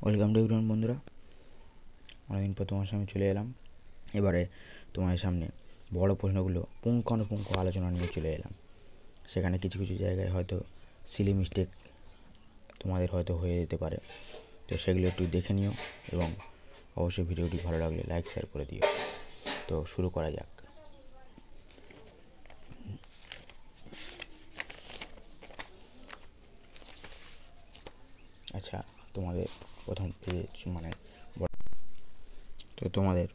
Welcome to everyone বন্ধুরা, অনেকদিন পর তোমার সামনে চলে এলাম। এবারে তোমার সামনে বড় প্রশ্নগুলো পুঙ্খানুপুঙ্খ আলোচনা নিয়ে চলে এলাম। সেখানে কিছু কিছু জায়গায় হয়তো সিলি মিস্টেক তোমাদের হয়তো হয়ে যেতে পারে, তো সেগুলো একটু দেখে নিও এবং অবশ্যই ভিডিওটি ভালো লাগলে লাইক শেয়ার করে দিও। তো শুরু করা যাক। আচ্ছা, তোমাদের প্রথম পেজ তো তোমাদের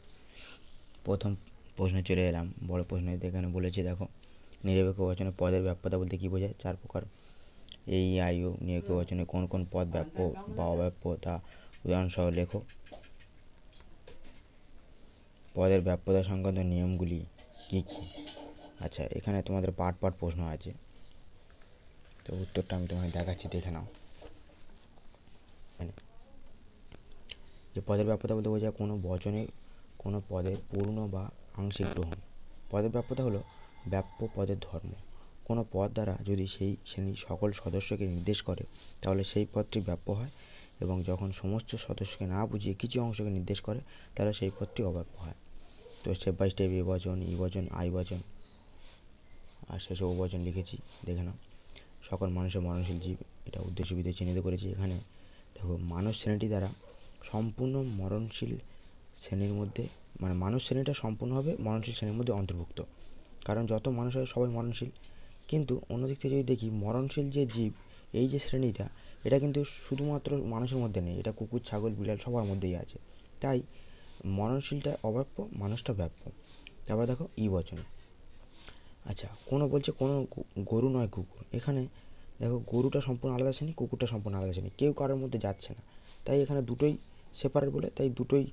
প্রথম প্রশ্নে চলে এলাম। বড় প্রশ্নে এখানে বলেছে, দেখো, নিরপেক্ষ বচনে পদের ব্যাপ্যতা বলতে কী বোঝায়? 4 প্রকার। এই আইও নিরপেক্ষ বচনে কোন কোন পদ ব্যাপ্য বা অব্যাপ্য তা উদাহরণসহ লেখো। পদের ব্যাপ্যতা সংক্রান্ত নিয়মগুলি কী কী? আচ্ছা, এখানে তোমাদের পার্ট পার্ট প্রশ্ন আছে, তো উত্তরটা আমি তোমায় দেখাচ্ছি, দেখে নাও। যে পদের ব্যাপ্যতা বলতে বোঝায় কোনো বচনে কোনো পদের পূর্ণ বা আংশিক গ্রহণ। পদের ব্যাপ্যতা হলো ব্যাপ্য পদের ধর্ম। কোনো পদ দ্বারা যদি সেই শ্রেণীর সকল সদস্যকে নির্দেশ করে তাহলে সেই পদটি ব্যাপ্য হয়, এবং যখন সমস্ত সদস্যকে না বুঝিয়ে কিছু অংশকে নির্দেশ করে তাহলে সেই পদটি অব্যাপ্য হয়। তো স্টেপ বাই স্টেপ এ বচন, ই বচন, আই বচন আর শেষে ও বচন লিখেছি, দেখে নাও। সকল মানুষের মরণশীল জীব, এটা উদ্দেশ্যবিধে চিহ্নিত করেছি। এখানে দেখো, মানুষ শ্রেণীটি দ্বারা সম্পূর্ণ মরণশীল শ্রেণীর মধ্যে, মানে মানুষ শ্রেণীটা সম্পূর্ণভাবে মরণশীল শ্রেণীর মধ্যে অন্তর্ভুক্ত, কারণ যত মানুষ হয় সবাই মরণশীল। কিন্তু অন্যদিক থেকে যদি দেখি, মরণশীল যে জীব, এই যে শ্রেণীটা, এটা কিন্তু শুধুমাত্র মানুষের মধ্যে নেই, এটা কুকুর, ছাগল, বিড়াল সবার মধ্যেই আছে। তাই মরণশীলটা অব্যাপ্য, মানুষটা ব্যাপ্য। তারপর দেখো ই বচনে। আচ্ছা, কোনো বলছে কোনো গরু নয় কুকুর। এখানে দেখো, গরুটা সম্পূর্ণ আলাদা শ্রেণী, কুকুরটা সম্পূর্ণ আলাদা শ্রেণী, কেউ কারোর মধ্যে যাচ্ছে না। তাই এখানে দুটোই সেপারেট বলে, তাই দুটোই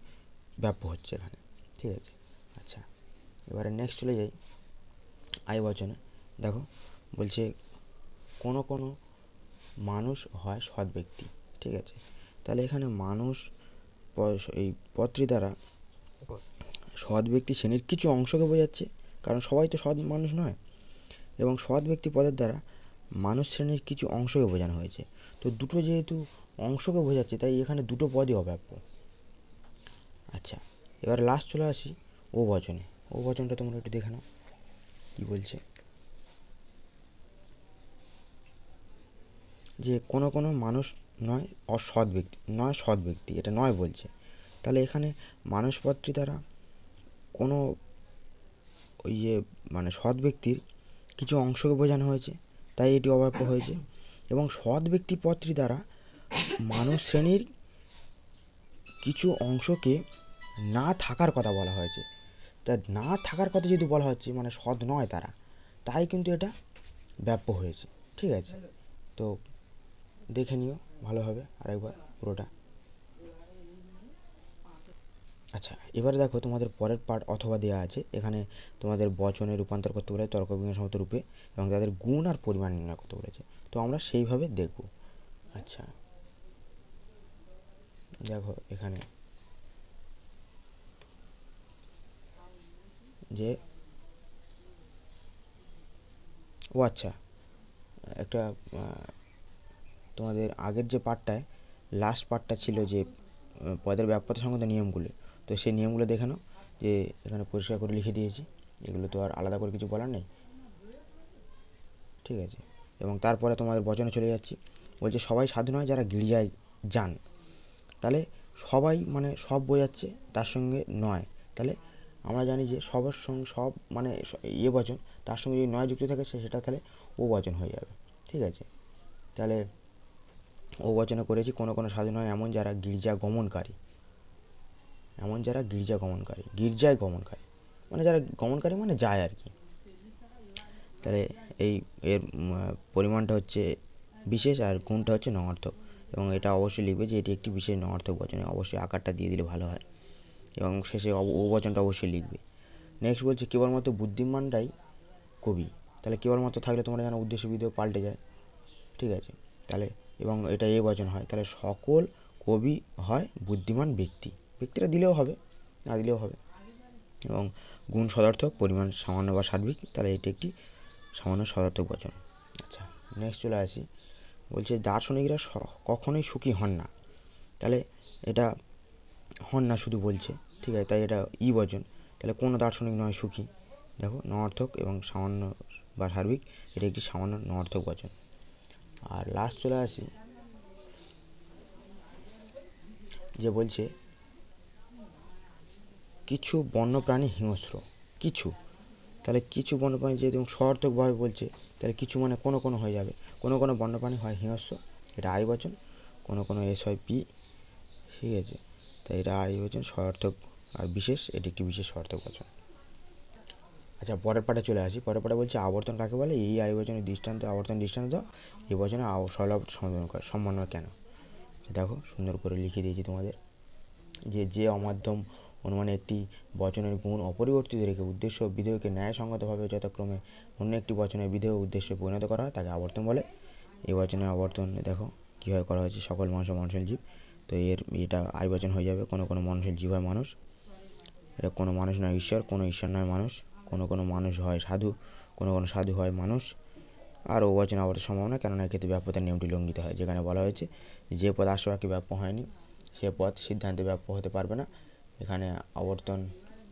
ব্যাপ্য হচ্ছে এখানে, ঠিক আছে। আচ্ছা, এবারে নেক্সট চলে যাই আই বচনে। দেখো, বলছে কোনো কোনো মানুষ হয় সৎ ব্যক্তি, ঠিক আছে। তাহলে এখানে মানুষ এই পদটি দ্বারা সৎ ব্যক্তি শ্রেণীর কিছু অংশকে বোঝাচ্ছে, কারণ সবাই তো সৎ মানুষ নয়। এবং সৎ ব্যক্তি পদের দ্বারা মানুষ শ্রেণীর কিছু অংশকে বোঝানো হয়েছে। তো দুটো যেহেতু অংশকে বোঝাচ্ছে, তাই এখানে দুটো পদই অব্যাপ্য। আচ্ছা, এবার লাস্ট চলে আসি ও বচনে। ও বচনটা তোমরা একটু দেখে নাও কী বলছে। যে কোনো কোনো মানুষ নয় অসৎ ব্যক্তি, নয় সৎ ব্যক্তি, এটা নয় বলছে। তাহলে এখানে মানুষ পদটি দ্বারা কোনো ওই যে মানে সৎ ব্যক্তির কিছু অংশকে বোঝানো হয়েছে, তাই এটি অব্যাপ্য হয়েছে। এবং সৎ ব্যক্তি পদটি দ্বারা মানুষ শ্রেণীর কিছু অংশকে না থাকার কথা বলা হয়েছে। তা না থাকার কথা যদি বলা হচ্ছে, মানে সৎ নয় তারা, তাই কিন্তু এটা ব্যাপ্য হয়েছে, ঠিক আছে। তো দেখে নিও ভালোভাবে আরেকবার পুরোটা। আচ্ছা, এবারে দেখো, তোমাদের পরের পার্ট অথবা দেওয়া আছে। এখানে তোমাদের বচনে রূপান্তর করতে বলে তর্ক বিজ্ঞানসম্মত রূপে, এবং তাদের গুণ আর পরিমাণ নির্ণয় করতে বলেছে। তো আমরা সেইভাবে দেখব। আচ্ছা, দেখো এখানে যে আচ্ছা, একটা তোমাদের আগের যে পার্টটায় লাস্ট পার্টটা ছিল যে পদের ব্যাপ্যতা সংক্রান্ত নিয়মগুলো, তো সেই নিয়মগুলো দেখে নাও। যে এখানে পরিষ্কার করে লিখে দিয়েছি, এগুলো তো আর আলাদা করে কিছু বলার নেই, ঠিক আছে। এবং তারপরে তোমাদের বচনে চলে যাচ্ছি। বলছে সবাই সাধু নয় যারা গির্জায় যান। তাহলে সবাই মানে সব বোঝাচ্ছে, তার সঙ্গে নয়। তাহলে আমরা জানি যে সবার সঙ্গে সব মানে বচন, তার সঙ্গে যদি নয় যুক্ত থাকে সেটা তাহলে ও বচন হয়ে যাবে, ঠিক আছে। তাহলে ও বচনে করেছি কোনো কোনো সাধু নয় এমন যারা গির্জা গমনকারী, এমন যারা গির্জা গমনকারী, গির্জায় গমনকারী মানে যারা গমনকারী মানে যায় আর কি। তাহলে এই এর পরিমাণটা হচ্ছে বিশেষ আর গুণটা হচ্ছে নঙার্থক, এবং এটা অবশ্যই লিখবে যে এটি একটি বিশেষ নঙার্থক বচনে। অবশ্যই আকারটা দিয়ে দিলে ভালো হয়, এবং শেষে ও বচনটা অবশ্যই লিখবে। নেক্সট বলছে কেবলমাত্র বুদ্ধিমানরাই কবি। তাহলে কেবলমাত্র থাকলে তোমরা জানো উদ্দেশ্য বিধেয় পাল্টে যায়, ঠিক আছে। তাহলে এবং এটা এ বচন হয়, তাহলে সকল কবি হয় বুদ্ধিমান ব্যক্তি। ব্যক্তিটা দিলেও হবে, না দিলেও হবে। এবং গুণ সদার্থক, পরিমাণ সামান্য বা সার্বিক, তাহলে এটি একটি সামান্য সদার্থক বচন। আচ্ছা, নেক্সট চলে আসি। বলছে দার্শনিকরা কখনোই সুখী হন না। তাহলে এটা হন না শুধু বলছে, ঠিক আছে, তাই এটা ই বচন। তাহলে কোনো দার্শনিক নয় সুখী, দেখো নঅর্থক এবং সামান্য বা সার্বিক, এটা একটি সামান্য নঅর্থক বচন। আর লাস্ট চলে আসি যে বলছে কিছু বন্যপ্রাণী হিংস্র, কিছু, তাহলে কিছু বন্যপ্রাণী যেহেতু সঅর্থকভাবে বলছে, তাহলে কিছু মানে কোনো কোনো হয়ে যাবে, কোনো কোনো বন্যপ্রাণী হয় হিংস্র, এটা আই বচন, কোনো কোনো এস হয় পি, ঠিক আছে, তাই এটা আই বচন সঅর্থক আর বিশেষ, এটি একটি বিশেষ সঅর্থক বচন। আচ্ছা, পরের পাটে চলে আসি। পরের পাটে বলছে আবর্তন কাকে বলে, এই আই বচনের দৃষ্টান্ত, আবর্তন দৃষ্টান্ত দাও, এই বচনে সরল সমাধান করে সমন্বয় কেন। দেখো সুন্দর করে লিখে দিয়েছি তোমাদের, যে অমাধ্যম অনুমানে একটি বচনের গুণ অপরিবর্তিত রেখে উদ্দেশ্য ও বিধেয়কে ন্যায়সঙ্গতভাবে যথাক্রমে অন্য একটি বচনের বিধেয় উদ্দেশ্যে পরিণত করা হয় তাকে আবর্তন বলে। এই বচনে আবর্তন দেখো কীভাবে করা হয়েছে, সকল মানুষ ও মানুষের জীব, তো এটা আই বচন হয়ে যাবে, কোনো কোনো মানুষের জীব হয় মানুষ, এটা কোনো মানুষ নয় ঈশ্বর, কোনো ঈশ্বর নয় মানুষ, কোনো কোনো মানুষ হয় সাধু, কোনো কোনো সাধু হয় মানুষ। আর ও বচন আবর্তন সম্ভব না, কেননা এক্ষেত্রে ব্যাপ্যতার নিয়মটি লঙ্ঘিত হয়, যেখানে বলা হয়েছে যে পদ আশ্রয়কে ব্যাপ্য হয়নি সে পদ সিদ্ধান্তে ব্যাপ্য হতে পারবে না। এখানে আবর্তন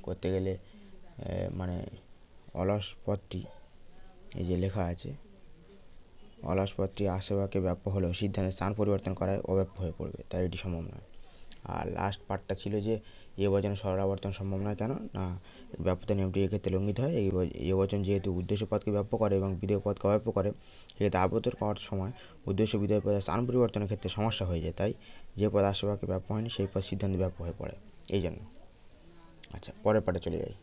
করতে গেলে মানে অলস পদটি, এই যে লেখা আছে, অলস পদটি আশ্রয়কে ব্যাপ্য হলেও সিদ্ধান্তের স্থান পরিবর্তন করায় অব্যাপ্য হয়ে পড়বে, তাই এটি সম্ভব নয়। আর লাস্ট পার্টটা ছিল যে এ বচনে সরল আবর্তন সম্ভব নয়, কেন না ব্যাপ্যতা নিয়মটি এক্ষেত্রে লঙ্ঘিত হয়। এই বচন যেহেতু উদ্দেশ্য পদকে ব্যাপ্য করে এবং বিধেয় পদকে অব্যাপ্য করে, সেক্ষেত্রে আবর্তন করার সময় উদ্দেশ্য বিধেয় পদের স্থান পরিবর্তনের ক্ষেত্রে সমস্যা হয়ে যায়, তাই যে পদ আশ্রয়কে ব্যাপ্য হয়নি সেই পদ সিদ্ধান্তে ব্যাপ্য হয়ে পড়ে, এই জন্য। আচ্ছা, পরের পাটে চলে যাই।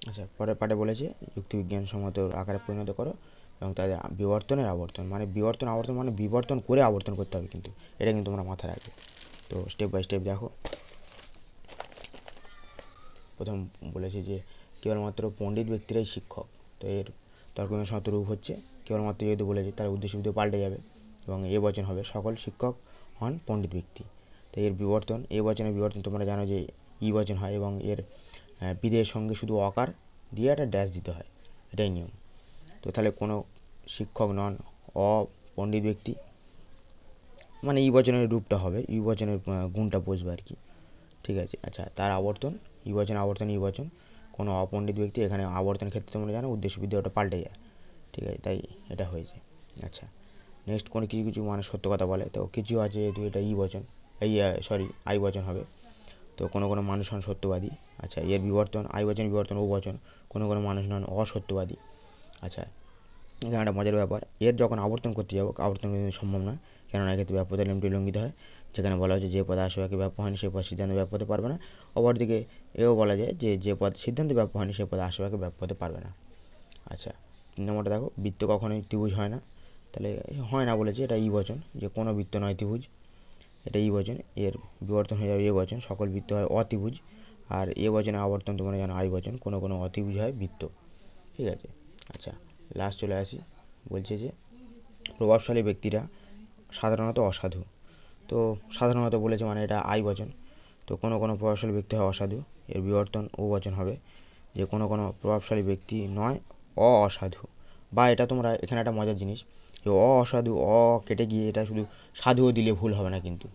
আচ্ছা, পরের পাটে বলেছে যুক্তিবিজ্ঞান সম্মত আকারে পরিণত করো এবং তাদের বিবর্তনের আবর্তন, মানে বিবর্তন আবর্তন মানে বিবর্তন করে আবর্তন করতে হবে, কিন্তু এটা কিন্তু তোমরা মাথায় রাখবে। তো স্টেপ বাই স্টেপ দেখো। প্রথম বলেছে যে কেবলমাত্র পণ্ডিত ব্যক্তিরাই শিক্ষক, তো এর তর্কবিজ্ঞান সম্মত রূপ হচ্ছে কেবলমাত্র যেহেতু বলেছে তার উদ্দেশ্য বিধেয় পাল্টে যাবে এবং এ বচন হবে সকল শিক্ষক হন পণ্ডিত ব্যক্তি। তো এর বিবর্তন, এ বচনের বিবর্তন তোমরা জানো যে ই বচন হয় এবং এর বিধেয়ের সঙ্গে শুধু অকার দিয়ে একটা ড্যাশ দিতে হয়, এটাই নিয়ম। তো তাহলে কোনো শিক্ষক নন অপণ্ডিত ব্যক্তি, মানে ই বচনের রূপটা হবে, ই বচনের গুণটা বসবে আর কি, ঠিক আছে। আচ্ছা, তার আবর্তন, ই বচন আবর্তন ই বচন, কোনো অপণ্ডিত ব্যক্তি, এখানে আবর্তনের ক্ষেত্রে তোমরা জানো উদ্দেশ্য বিধেয় ওটা পাল্টে যায়, ঠিক আছে, তাই এটা হয়েছে। আচ্ছা, নেক্সট কোনো কিছু কিছু মানে সত্য কথা বলে, তো কিছু আছে যেহেতু এটা ই বচন, এই আই বচন হবে, তো কোনো কোনো মানুষ হন সত্যবাদী। আচ্ছা, এর বিবর্তন আই বচন বিবর্তন ও বচন, কোনো কোনো মানুষ নন অসত্যবাদী। আচ্ছা, এখানে একটা মজার ব্যাপার, এর যখন আবর্তন করতে যাবো আবর্তন কিন্তু সম্ভব নয়, কেননা এক্ষেত্রে ব্যাপ্যতার নিয়মটি লঙ্ঘিত হয়, যেখানে বলা হয়েছে যে পদ আশ্রয়কে ব্যাপ্য হয়নি সেই পদ সিদ্ধান্তে ব্যাপ্য হতে পারবে না। অপরদিকে এও বলা যায় যে পদ সিদ্ধান্তে ব্যাপ্য হয়নি সেই পদ আশ্রয়কে ব্যাপ্য হতে পারবে না। আচ্ছা, 3 নম্বরটা দেখো, বৃত্ত কখনোই ত্রিভুজ হয় না, তাহলে হয় না বলেছে, এটা ই বচন, যে কোনো বৃত্ত নয় ত্রিভুজ, এটা ই বচন, এর বিবর্তন হয়ে যাবে এ বচন, সকল বৃত্ত হয় অত্রিভুজ। আর এ বচনে আবর্তন তোমরা জানো আই বচন, কোনো কোনো অত্রিভুজ হয় বৃত্ত, ঠিক আছে। আচ্ছা, লাস্ট চলে আসি, বলছে যে প্রভাবশালী ব্যক্তিরা সাধারণত অসাধু, তো সাধারণত বলেছে মানে এটা আই বচন, তো কোনো কোনো প্রভাবশালী ব্যক্তি হয় অসাধু, এর বিবর্তন ও বচন হবে, যে কোনো কোনো প্রভাবশালী ব্যক্তি নয় অসাধু, বা এটা তোমরা এখানে একটা মজার জিনিস, যে অসাধু কেটে গিয়ে এটা শুধু সাধুও দিলে ভুল হবে না, কিন্তু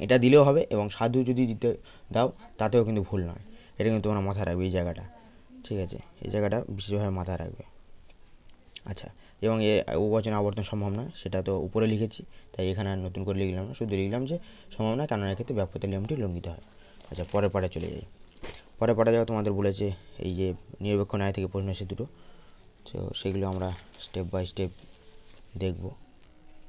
এটা দিলেও হবে এবং সাধু যদি দিতে দাও তাতেও কিন্তু ভুল নয়, এটা কিন্তু তোমরা মাথায় রাখবে এই জায়গাটা, ঠিক আছে, এই জায়গাটা বিশেষভাবে মাথায় রাখবে। আচ্ছা, এবং ও বচনে আবর্তন সম্ভব নয়, সেটা তো উপরে লিখেছি, তাই এখানে আর নতুন করে লিখলাম না, শুধু লিখলাম যে সম্ভব নয়, কারণ এক্ষেত্রে ব্যাপ্যতার নিয়মটি লঙ্ঘিত হয়। আচ্ছা, পরের পাড়ে চলে যাই। পরের পাড়ে যাও, তোমাদের বলেছে এই যে নিরপেক্ষ ন্যায় থেকে প্রশ্ন এসে দুটো, তো সেগুলো আমরা স্টেপ বাই স্টেপ দেখব।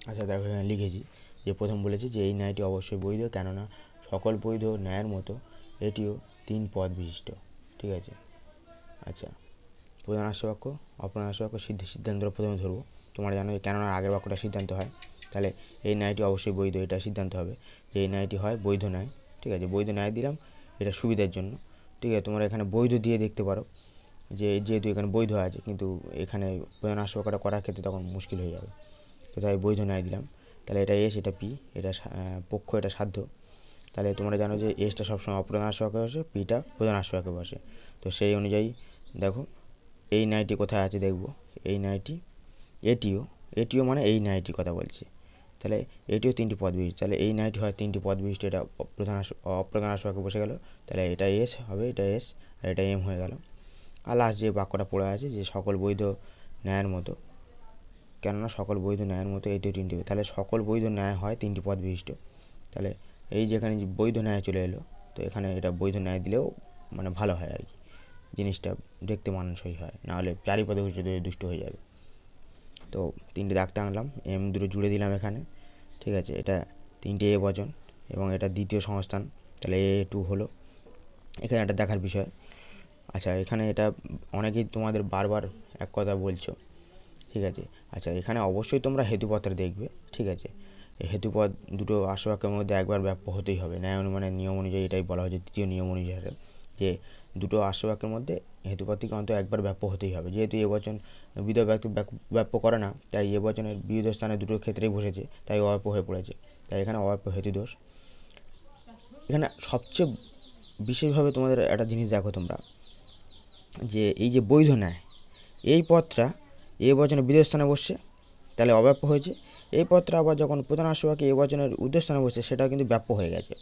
আচ্ছা, দেখো এখানে লিখেছি যে প্রথম বলেছে যে এই ন্যায়টি অবশ্যই বৈধ, কেননা সকল বৈধ ন্যায়ের মতো এটিও 3 পদ বিশিষ্ট, ঠিক আছে। আচ্ছা, প্রধান আসছে বাক্য, অপ্রধান আসছে বাক্য, সিদ্ধান্তটা প্রথমে ধরবো। তোমরা জানো কেননা আগের বাক্যটা সিদ্ধান্ত হয়, তাহলে এই ন্যায়টি অবশ্যই বৈধ, এটা সিদ্ধান্ত হবে যে এই ন্যায়টি হয় বৈধ ন্যায়, ঠিক আছে, বৈধ ন্যায় দিলাম এটা সুবিধার জন্য, ঠিক আছে। তোমরা এখানে বৈধ দিয়ে দেখতে পারো, যে যেহেতু এখানে বৈধ আছে কিন্তু এখানে প্রধান আসছে বাক্যটা করার ক্ষেত্রে তখন মুশকিল হয়ে যাবে, তো তাই বৈধ ন্যায় দিলাম। তাহলে এটা এস, এটা পি, এটা পক্ষ, এটা সাধ্য। তাহলে তোমরা জানো যে এসটা সবসময় অপ্রধান আসছে বাক্যে বসে, পিটা প্রধান আসছে বাক্যে বসে, তো সেই অনুযায়ী দেখো এই ন্যায়টি কোথায় আছে দেখব, এই ন্যায়টি এটিও, এটিও মানে এই ন্যায়টির কথা বলছে, তাহলে এটিও তিনটি পদ বিশিষ্ট, তাহলে এই ন্যায়টি হয় তিনটি পদ বিশিষ্ট, এটা অপ্রধান আসবাকে বসে গেল, তাহলে এটা এস হবে, এটা এস, আর এটা এম হয়ে গেল। আর লাস্ট যে বাক্যটা পড়ে আছে যে সকল বৈধ ন্যায়ের মতো, কেননা সকল বৈধ ন্যায়ের মতো এই তিনটি, তাহলে সকল বৈধ ন্যায় হয় তিনটি পদ বিশিষ্ট। তাহলে এই যেখানে যে বৈধ ন্যায় চলে এলো, তো এখানে এটা বৈধ ন্যায় দিলেও মানে ভালো হয় আর কি, জিনিসটা দেখতে মানানসই হয়, নাহলে চারিপদে দুষ্ট হয়ে যাবে। তো তিনটে দাগতে আনলাম, এম দুটো জুড়ে দিলাম এখানে, ঠিক আছে। এটা তিনটে এ বচন এবং এটা দ্বিতীয় সংস্থান, তাহলে A2 হলো। এখানে একটা দেখার বিষয়, আচ্ছা এখানে এটা অনেকেই তোমাদের বারবার এক কথা বলছো, ঠিক আছে। আচ্ছা এখানে অবশ্যই তোমরা হেতুপদটা দেখবে, ঠিক আছে। এই হেতুপদ দুটো আসবাকের মধ্যে একবার ব্যাপ্য হতেই হবে, ন্যায় অনুমানের নিয়ম অনুযায়ী এটাই বলা হয়েছে, দ্বিতীয় নিয়ম অনুযায়ী, যে দুটো আসবাকের মধ্যে হেতুপদটিকে অন্তত একবার ব্যাপ্য হতেই হবে। যেহেতু এ বচন বিধেয় ব্যক্তি ব্যাপ্য করে না, তাই এ বচনের বিবিধ স্থানে দুটো ক্ষেত্রেই বসেছে, তাই অব্যাপ্য হয়ে পড়েছে, তাই এখানে অব্যাপ্য হেতু দোষ। এখানে সবচেয়ে বিশেষভাবে তোমাদের একটা জিনিস দেখো তোমরা, যে এই যে বৈধ ন্যায়, এই পদটা এ বচনে বিধেয় স্থানে বসছে, তাহলে অব্যাপ্য হয়েছে। এই পদটা আবার যখন প্রধান আসবাকে এ বচনের উদ্দেশ্যস্থানে বসছে, সেটাও কিন্তু ব্যাপ্য হয়ে গেছে।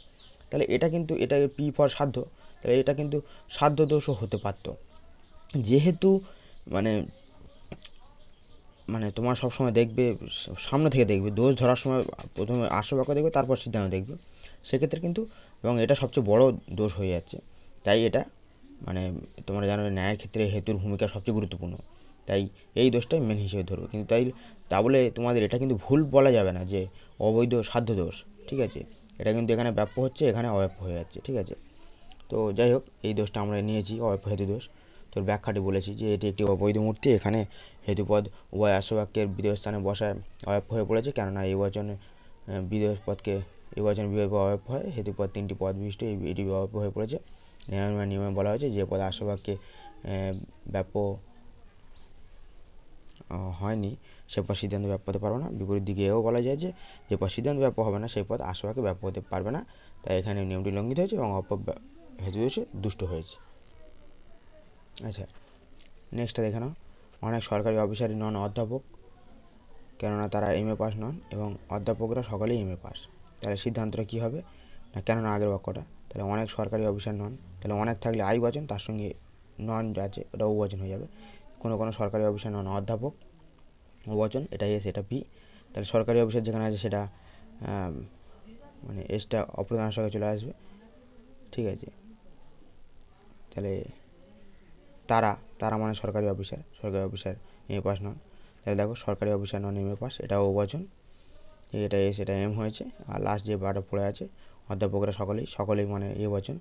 তাহলে এটা কিন্তু, এটা পি ফর সাধ্য, তাহলে এটা কিন্তু সাধ্য দোষও হতে পারত। যেহেতু মানে মানে তোমার সবসময় দেখবে, সামনে থেকে দেখবে, দোষ ধরার সময় প্রথমে আসবাক্য দেখবে, তারপর সিদ্ধান্ত দেখবে, সেক্ষেত্রে কিন্তু, এবং এটা সবচেয়ে বড় দোষ হয়ে যাচ্ছে। তাই এটা মানে তোমরা জানো ন্যায়ের ক্ষেত্রে হেতুর ভূমিকা সবচেয়ে গুরুত্বপূর্ণ, তাই এই দোষটাই মেন হিসেবে ধরবে। কিন্তু তাই তা বলে তোমাদের এটা কিন্তু ভুল বলা যাবে না যে অবৈধ সাধ্য দোষ, ঠিক আছে। এটা কিন্তু এখানে ব্যাপ্য হচ্ছে, এখানে অব্যাপ্য হয়ে যাচ্ছে, ঠিক আছে। তো যাই হোক, এই দোষটা আমরা নিয়েছি, অব্যাপ্য হেতু দোষ। তোর ব্যাখ্যাটি বলেছি যে এটি একটি অবৈধ মূর্তি, এখানে হেতুপদ উভয় আসবাক্যের বিধেয় স্থানে বসায় অব্যাপ্য হয়ে পড়েছে, কেননা এই বচনে বিধেয় পদকে এই বচনে বিধেয় পদ অব্যাপ্য হয়, হেতুপদ তিনটি পদ বিশিষ্ট, এটি অব্যাপ্য হয়ে পড়েছে। নিয়মে বলা হয়েছে যে পদ আসবাক্যে ব্যাপ্য হয়নি সে পদ সিদ্ধান্ত ব্যাপ্য হতে পারবে না। বিপরীত দিকে এও বলা যায় যে যে পদ সিদ্ধান্ত ব্যাপ্য হবে না সেই পদ আসবাক্যে ব্যাপ্য হতে পারবে না, তাই এখানে নিয়মটি লঙ্ঘিত হয়েছে এবং হেতু দোষে দুষ্ট হয়েছে। আচ্ছা নেক্সটটা দেখে নাও, অনেক সরকারি অফিসারই নন অধ্যাপক, কেননা তারা এমএ পাস নন, এবং অধ্যাপকরা সকলেই এমএ পাস। তাহলে সিদ্ধান্তটা কী হবে না, কেননা আগের বাক্যটা, তাহলে অনেক সরকারি অফিসার নন, তাহলে অনেক থাকলে আই বচন, তার সঙ্গে নন আছে ওটা ও বচন হয়ে যাবে। কোনো সরকারি অফিসার নন অধ্যাপক, ও বচন, এটা এস এটা পি, তাহলে সরকারি অফিসার যেখানে আছে সেটা মানে এসটা অপ্রধান সঙ্গে চলে আসবে, ঠিক আছে। তাহলে তারা মানে সরকারি অফিসার এমএ পাস নন, তাহলে দেখো সরকারি অফিসার নন এমএ পাস, এটা ও বচন, এটা এস এটা এম হয়েছে। আর লাস্ট যে বারটা পড়ে আছে, অধ্যাপকরা সকলেই মানে এ বচন,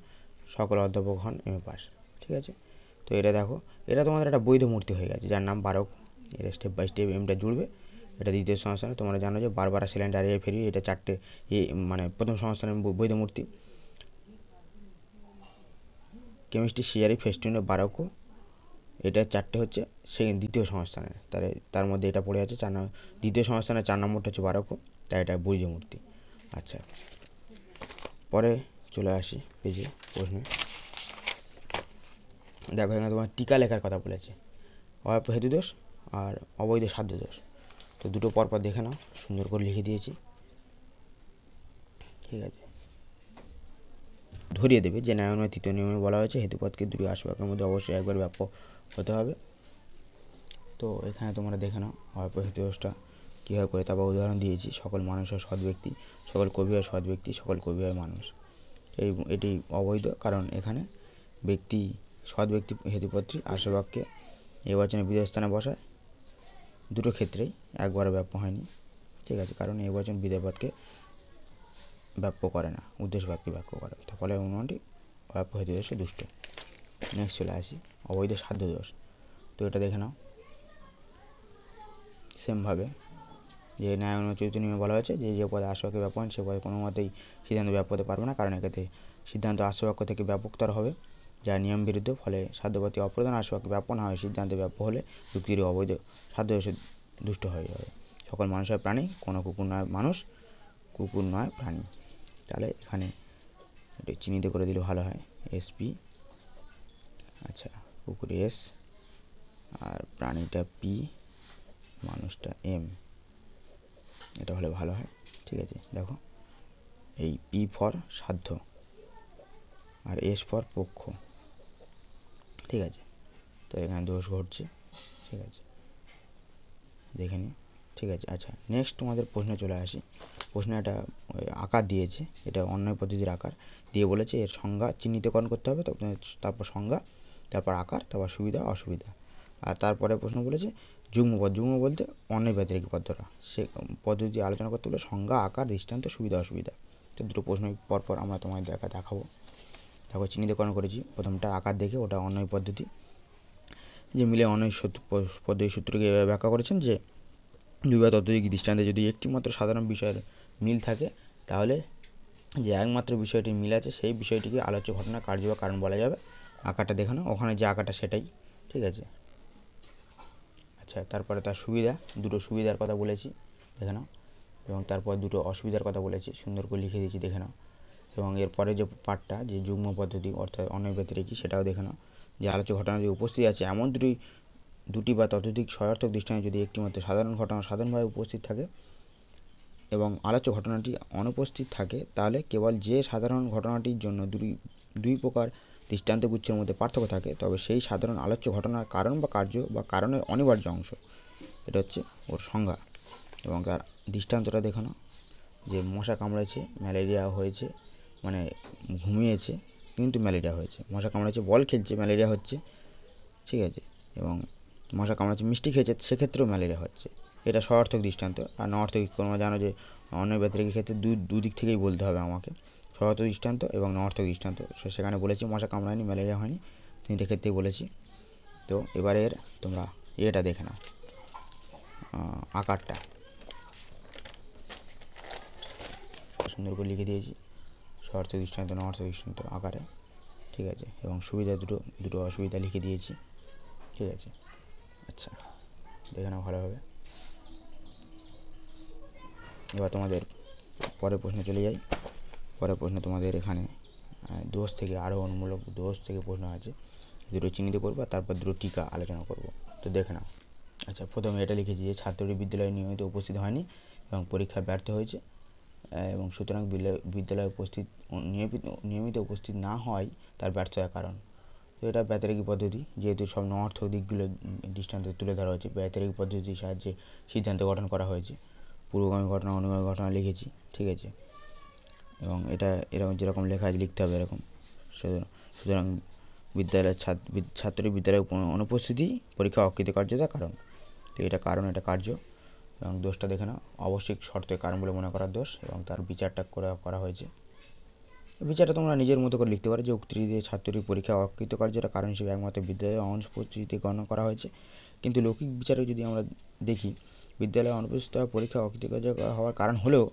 সকল অধ্যাপক হন এমএ পাস, ঠিক আছে। তো এটা দেখো, এটা তোমাদের একটা বৈধ মূর্তি হয়ে গেছে, যার নাম বারক। এটা স্টেপ বাই স্টেপ এমটা জুড়বে, এটা দ্বিতীয় সংস্থানে তোমরা জানো যে বারবারা সিলিন্ডার এ ফেরি, এটা চারটে মানে প্রথম সংস্থানের বৈধ মূর্তি। কেমিস্ট্রি সিআরই ফেস্টুনে বারকো, এটা চারটে হচ্ছে দ্বিতীয় সংস্থানের, তাহলে তার মধ্যে এটা পড়ে আছে দ্বিতীয় সংস্থানের 4 নম্বরটা হচ্ছে বারকো, তাই এটা বৈধ মূর্তি। আচ্ছা পরে চলে আসি পেজে প্রশ্নে, দেখো এখানে তোমার টিকা লেখার কথা বলেছে, অব্যাপ্য হেতু দোষ আর অবৈধ সাধ্য দোষ। তো দুটো পরপর দেখে নাও, সুন্দর করে লিখে দিয়েছি, ঠিক আছে। ধরিয়ে দেবে যে ন্যায় অনুযায়ী তৃতীয় নিয়মে বলা হয়েছে হেতুপদকে দুটি আসবাকের মধ্যে অবশ্যই একবার ব্যাপ্য হতে হবে। তো এখানে তোমরা দেখে নাও অব্যাপ্য হেতু দোষটা কীভাবে করে, তারপর উদাহরণ দিয়েছি, সকল মানুষ হয় সৎ ব্যক্তি, সকল কবি হয় সৎ ব্যক্তি, সকল কবি হয় মানুষ। এটি অবৈধ, কারণ এখানে সৎ ব্যক্তি হেতুপদটি আসবাক্যে এ বচনে বিধেয় স্থানে বসায়, দুটো ক্ষেত্রেই একবারে ব্যাপ্য হয়নি, ঠিক আছে, কারণ এ বচন বিধেয় পদকে ব্যাপ্য করে না, উদ্দেশ্য বাক্যে ব্যাপ্য করে, ফলে অনুমানটি অব্যাপ্য হেতু দোষে দুষ্ট। নেক্সট চলে আসি অবৈধ সাধ্য দোষ। তো এটা দেখে নাও, সেমভাবে যে ন্যায় অনুযায়ী চতুর্থ নিয়মে বলা হয়েছে যে পদে আসবাক্যে ব্যাপ্য হয় সে পদে কোনো মতেই সিদ্ধান্ত ব্যাপ্য হতে পারবে না, কারণ এক্ষেত্রে সিদ্ধান্ত আসবাক্য থেকে ব্যাপকতর হবে, যা নিয়ম বিরুদ্ধ, ফলে সাধ্যপতি অপ্রধান আসবাক্যে ব্যাপ্য না হয় সিদ্ধান্তে ব্যাপ্য হলে যুক্তির অবৈধ সাধ্য দোষে দুষ্ট হয়ে যাবে। সকল মানুষের প্রাণী, কোনো কুকুর নয় মানুষ, কুকুর নয় প্রাণী। তাহলে এখানে একটু চিহ্নিত করে দিলে ভালো হয়, এসপি, আচ্ছা কুকুর এস, আর প্রাণীটা পি, মানুষটা এম, এটা হলে ভালো হয়। ঠিক আছে, দেখো এই পি ফর সাধ্য আর এস ফর পক্ষ, ঠিক আছে। তো এখানে দোষ ঘটছে, ঠিক আছে, দেখে নিই, ঠিক আছে। আচ্ছা, নেক্সট তোমাদের প্রশ্নে চলে আসি। প্রশ্নে একটা আকার দিয়েছে, এটা অন্যয় পদ্ধতির আকার দিয়ে বলেছে এর সংজ্ঞা চিহ্নিতকরণ করতে হবে, তারপর সংজ্ঞা, তারপর আকার, তারপর সুবিধা অসুবিধা। আর তারপরে প্রশ্ন বলেছে যুগ্মপদ, যুগ্ম বলতে অন্যয় ব্যতিরেক পদ ধরা, সে পদ্ধতি আলোচনা করতে হলে সংজ্ঞা, আকার, দৃষ্টান্ত, সুবিধা অসুবিধা। তো দুটো প্রশ্ন পরপর আমরা তোমায় দেখাবো। দেখো চিহ্নিতকরণ করেছি, প্রথমটা আকার দেখে ওটা অন্যয় পদ্ধতি, যে মিলে অন্যয় পদ্ধতি সূত্রকে ব্যাখ্যা করেছেন যে দুই বা ততোধিক দৃষ্টান্তে যদি একটি মাত্র সাধারণ বিষয়ের মিল থাকে তাহলে যে একমাত্র বিষয়টির মিল আছে সেই বিষয়টিকে আলোচ্য ঘটনা, কার্য বা কারণ বলা যাবে। আকারটা দেখানো, ওখানে যে আকারটা সেটাই, ঠিক আছে। আচ্ছা, তারপরে তার সুবিধা, দুটো সুবিধার কথা বলেছি, দেখে নাও, এবং তারপর দুটো অসুবিধার কথা বলেছি, সুন্দর করে লিখে দিয়েছি, দেখে নাও। এবং এরপরে যে পার্টটা, যে যুগ্ম পদ্ধতি অর্থাৎ অন্যয় ব্যতিরেকী, সেটাও দেখে নাও, যে আলোচ্য ঘটনা যে উপস্থিত আছে এমন দুটি বা ততোধিক সহার্থক দৃষ্টান্তে যদি একটি মাত্র সাধারণ ঘটনা সাধারণভাবে উপস্থিত থাকে এবং আলোচ্য ঘটনাটি অনুপস্থিত থাকে, তাহলে কেবল যে সাধারণ ঘটনাটির জন্য দুই প্রকার দৃষ্টান্তগুচ্ছের মধ্যে পার্থক্য থাকে, তবে সেই সাধারণ আলোচ্য ঘটনার কারণ বা কার্য বা কারণের অনিবার্য অংশ, এটা হচ্ছে ওর সংজ্ঞা। এবং তার দৃষ্টান্তটা দেখানো, যে মশা কামড়েছে, ম্যালেরিয়া হয়েছে, মানে ঘুমিয়েছে কিন্তু ম্যালেরিয়া হয়েছে, মশা কামড়েছে, বল খেলছে, ম্যালেরিয়া হচ্ছে, ঠিক আছে, এবং মশা কামড়াচ্ছে, মিষ্টি খেয়েছে, সেক্ষেত্রেও ম্যালেরিয়া হচ্ছে। এটা সহার্থক দৃষ্টান্ত। আর নঅর্থক, তোমরা জানো যে অন্যয় ব্যতিরেকের ক্ষেত্রে দুদিক থেকেই বলতে হবে আমাকে, সহার্থক দৃষ্টান্ত এবং নঅর্থক দৃষ্টান্ত। সেখানে বলেছি মশা কামড়ায়নি, ম্যালেরিয়া হয়নি, তিনটে ক্ষেত্রেই বলেছি। তো এবারের তোমরা এটা দেখে নাও, আকারটা সুন্দর করে লিখে দিয়েছি, সহার্থক দৃষ্টান্ত, নঅর্থক দৃষ্টান্ত আকারে, ঠিক আছে, এবং সুবিধা দুটো অসুবিধা লিখে দিয়েছি, ঠিক আছে। আচ্ছা, দেখে নাও ভালোভাবে। এবার তোমাদের পরের প্রশ্নে চলে যাই। পরের প্রশ্নে তোমাদের এখানে দোষ থেকে আরোহণমূলক দোষ থেকে প্রশ্ন আছে, দুটো চিহ্নিত করবো, তারপর দুটো টিকা আলোচনা করব। তো দেখে নাও। আচ্ছা, প্রথমে এটা লিখেছি যে ছাত্রটি বিদ্যালয়ে নিয়মিত উপস্থিত হয়নি এবং পরীক্ষায় ব্যর্থ হয়েছে, এবং সুতরাং বিদ্যালয়ে নিয়মিত উপস্থিত না হয় তার ব্যর্থতার কারণ। তো এটা ব্যতিরেকী পদ্ধতি, যেহেতু সব নঅর্থক দিকগুলো দৃষ্টান্তে তুলে ধরা হয়েছে, ব্যতিরেকী পদ্ধতির সাহায্যে সিদ্ধান্ত গঠন করা হয়েছে। পূর্বগামী ঘটনা, অনুগামী ঘটনা লিখেছি, ঠিক আছে, এবং এটা এরকম যেরকম লেখা আছে লিখতে হবে এরকম। সুতরাং ছাত্রী বিদ্যালয়ের অনুপস্থিতি পরীক্ষা অকৃতকার্যতার কারণ। তো এটা কারণ, এটা কার্য, এবং দোষটা দেখে নাও, আবশ্যিক শর্তে কারণ বলে মনে করার দোষ, এবং তার বিচারটা করা হয়েছে। বিচারটা তোমরা নিজের মতো করে লিখতে পারো, যে উক্তিটি দিয়ে ছাত্রটির পরীক্ষা অকৃতকার্যতার কারণ হিসেবে একমাত্র বিদ্যালয়ে অনুপস্থিতি গণনা করা হয়েছে। কিন্তু লৌকিক বিচারে যদি আমরা দেখি, বিদ্যালয়ে অনুপস্থিত হওয়া পরীক্ষা অকৃতকার্য হওয়ার কারণ হলেও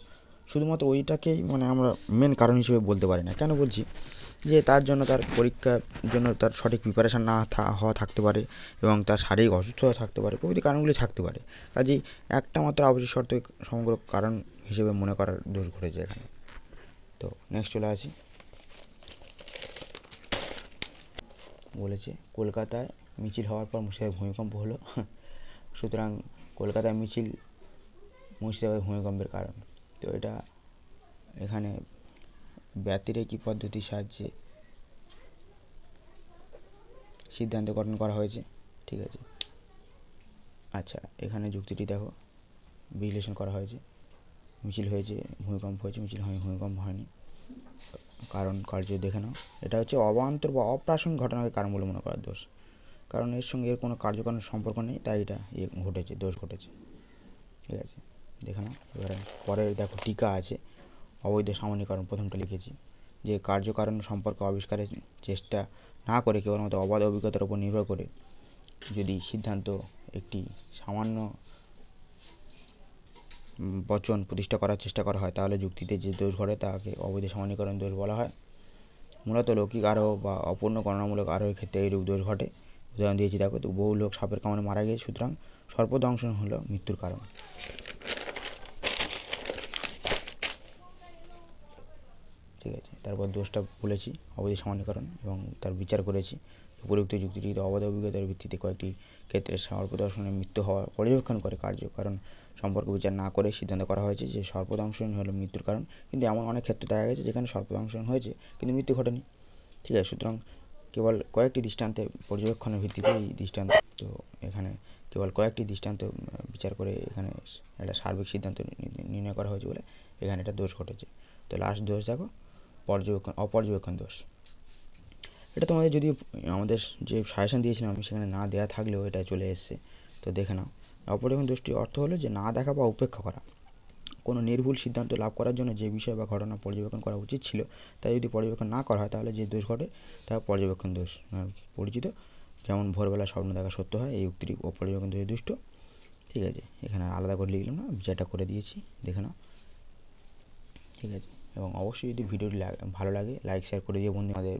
শুধুমাত্র ওইটাকেই মানে আমরা মেন কারণ হিসেবে বলতে পারি না। কেন বলছি, যে তার জন্য তার পরীক্ষার জন্য তার সঠিক প্রিপারেশান না হওয়া থাকতে পারে, এবং তার শারীরিক অসুস্থতা থাকতে পারে, প্রভৃতি কারণগুলি থাকতে পারে। কাজেই একটা মাত্র আবশ্যিক শর্তে সমগ্র কারণ হিসেবে মনে করার দোষ ঘটেছে এখানে। তো নেক্সট চলে আসি, বলেছে কলকাতায় মিছিল হওয়ার পর মুর্শিদাবাদে ভূমিকম্প হলো, সুতরাং কলকাতায় মিছিল মুর্শিদাবাদে ভূমিকম্পের কারণ। তো এটা এখানে ব্যতিরেকী পদ্ধতির সাহায্যে সিদ্ধান্ত গঠন করা হয়েছে, ঠিক আছে। আচ্ছা, এখানে যুক্তিটি দেখো, বিশ্লেষণ করা হয়েছে, মিছিল হয়েছে, ভূমিকম্প হয়েছে, মিছিল হয়নি, ভূমিকম্প হয়নি, কারণ কার্য দেখে নাও। এটা হচ্ছে অবান্তর বা অপ্রাসঙ্গিক ঘটনাকে কারণ বলে মনে করার দোষ, কারণ এর সঙ্গে এর কোনো কার্যকারণের সম্পর্ক নেই, তাই এটা ঘটেছে, দোষ ঘটেছে, ঠিক আছে, দেখে নাও। এবারে পরের দেখো টিকা আছে, অবৈধ সামান্যীকরণ প্রথমটা লিখেছি, যে কার্যকারণ সম্পর্ক আবিষ্কারের চেষ্টা না করে কেবলমাত্র অবাধ অভিজ্ঞতার উপর নির্ভর করে যদি সিদ্ধান্ত একটি সামান্য বচন প্রতিষ্ঠা করার চেষ্টা করা হয়, তাহলে যুক্তিতে যে দোষ ঘটে তাকে অবৈধ সামান্যীকরণ দোষ বলা হয়। মূলত লৌকিক আরোহ বা অপূর্ণ গণনামূলক আরোহের ক্ষেত্রে এইরূপ দোষ ঘটে। উদাহরণ দিয়েছি দেখো, তো বহু লোক সাপের কামড়ে মারা গিয়েছে, সুতরাং সর্পদংশন হলো মৃত্যুর কারণ, ঠিক আছে। তারপর দোষটা বলেছি অবৈধ সামান্যীকরণ এবং তার বিচার করেছি, উপরোক্ত যুক্তিটিতে অবাধ অভিজ্ঞতার ভিত্তিতে কয়েকটি ক্ষেত্রে সর্পদংশনের মৃত্যু হওয়ার পর্যবেক্ষণ করে কারণ সম্পর্ক বিচার না করে সিদ্ধান্ত করা হয়েছে যে সর্পদংশন হলো মৃত্যুর কারণ। কিন্তু এমন অনেক ক্ষেত্রে দেখা গেছে যেখানে সর্পদংশন হয়েছে কিন্তু মৃত্যু ঘটেনি। ঠিক আছে, সুতরাং কেবল কয়েকটি দৃষ্টান্তে পর্যবেক্ষণের ভিত্তিতে এই দৃষ্টান্ত, তো এখানে কেবল কয়েকটি দৃষ্টান্ত বিচার করে এখানে একটা সার্বিক সিদ্ধান্ত নির্ণয় করা হয়েছে বলে এখানে একটা দোষ ঘটেছে। তো লাস্ট দোষ দেখো, অপর্যবেক্ষণ দোষ। এটা তোমাদের যদি আমাদের যে সাজেশন দিয়েছিলাম আমি সেখানে না দেওয়া থাকলেও এটা চলে এসছে, তো দেখে নাও। অপর্যবেক্ষণ দোষটির অর্থ হলো যে না দেখা বা উপেক্ষা করা। কোনো নির্ভুল সিদ্ধান্ত লাভ করার জন্য যে বিষয় বা ঘটনা পর্যবেক্ষণ করা উচিত ছিল তা যদি পর্যবেক্ষণ না করা হয় তাহলে যে দোষ ঘটে তা পর্যবেক্ষণ দোষ পরিচিত। যেমন ভোরবেলা স্বপ্ন দেখা সত্য হয়, এই উক্তিটি অপর্যবেক্ষণ দোষে দুষ্ট। ঠিক আছে, এখানে আলাদা করে লিখলাম না, বিচারটা করে দিয়েছি, দেখে নাও। ঠিক আছে, এবং অবশ্যই যদি ভিডিওটি ভালো লাগে লাইক শেয়ার করে দিয়ে বন্ধু আমাদের